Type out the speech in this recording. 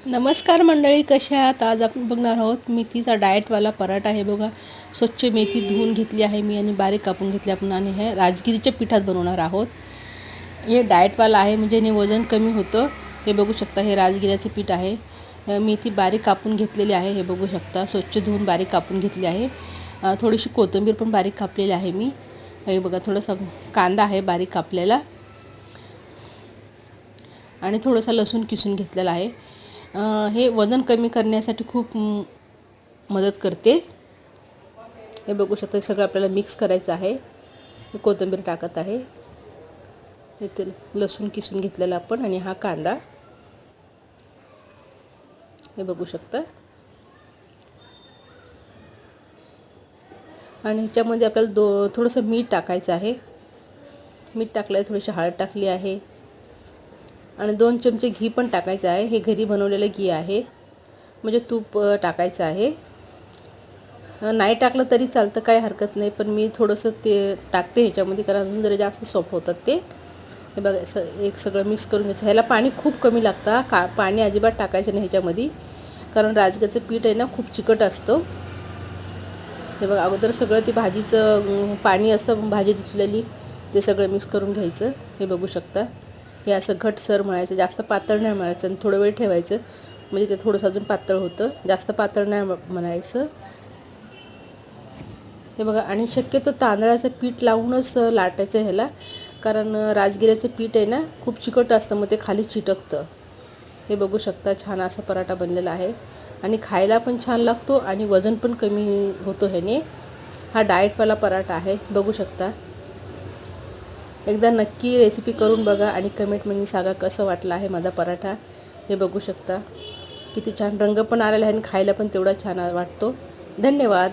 नमस्कार मंडळी, कशा आहात? आज आपण बघणार आहोत मेथीचा डाएटवाला पराठा. आहे बघा, स्वच्छ मेथी धुवून घेतली आहे मी आणि बारीक कापून घेतली आपण आणि हे राजगिरीच्या पिठात बनवणार आहोत. हे डाएटवाला आहे म्हणजे याने वजन कमी होतं. हे बघू शकता, हे राजगिऱ्याचं पीठ आहे. मेथी बारीक कापून घेतलेली आहे. हे बघू शकता, स्वच्छ धुवून बारीक कापून घेतली आहे. थोडीशी कोथिंबीर पण बारीक कापलेली आहे मी. हे बघा, थोडासा कांदा आहे बारीक कापलेला आणि थोडासा लसूण किसून घेतलेला आहे. हे वजन कमी करण्यासाठी खूप मदत करते. हे बघू शकता, हे सगळं आपल्याला मिक्स करायचं आहे. हे कोथिंबीर टाकत आहे, इथे लसूण किसून घेतलेला आपण आणि हा कांदा. हे बघू शकता आणि ह्याच्यामध्ये आपल्याला थोडंसं मीठ टाकायचं आहे. मीठ टाकलं आहे, थोडीशी हळद टाकली आहे आणि 2 चमचे घी पण टाकायचं आहे. हे घरी बनवलेलं घी आहे, म्हणजे तूप टाकायचं आहे. नाही टाकलं तरी चालतं, काही हरकत नाही, पण मी थोडंसं ते टाकते ह्याच्यामध्ये कारण अजून जरा जास्त सॉफ्ट होतात ते. हे बघा, एक सगळं मिक्स करून घ्यायचं. ह्याला पाणी खूप कमी लागतं. पाणी अजिबात टाकायचं नाही ह्याच्यामध्ये, कारण राजगिऱ्याचं पीठ आहे ना, खूप चिकट असतं. हे बघा, अगोदर सगळं ते भाजीचं पाणी असतं, भाजी धुतलेली, ते सगळं मिक्स करून घ्यायचं. हे बघू शकता, हे असं घटसर मळायचं, जास्त पातळ नाही मळायचं आणि थोडं वेळ ठेवायचं, म्हणजे ते थोडंसं अजून पातळ होतं. जास्त पातळ नाही म्हणायचं. हे बघा, आणि शक्यतो तांदळाचं पीठ लावूनच लाटायचं ह्याला, कारण राजगिऱ्याचं पीठ आहे ना, खूप चिकट असतं, मग ते खाली चिटकतं. हे बघू शकता, छान असा पराठा बनलेला आहे आणि खायला पण छान लागतो आणि वजन पण कमी होतो ह्याने. हा डाएटवाला पराठा आहे, बघू शकता. एकदा नक्की रेसिपी करून बघा आणि कमेंटमध्ये सांगा कसं वाटलं आहे माझा पराठा. हे बघू शकता, किती छान रंग पण आलेला आहे आणि खायला पण तेवढा छान वाटतो. धन्यवाद.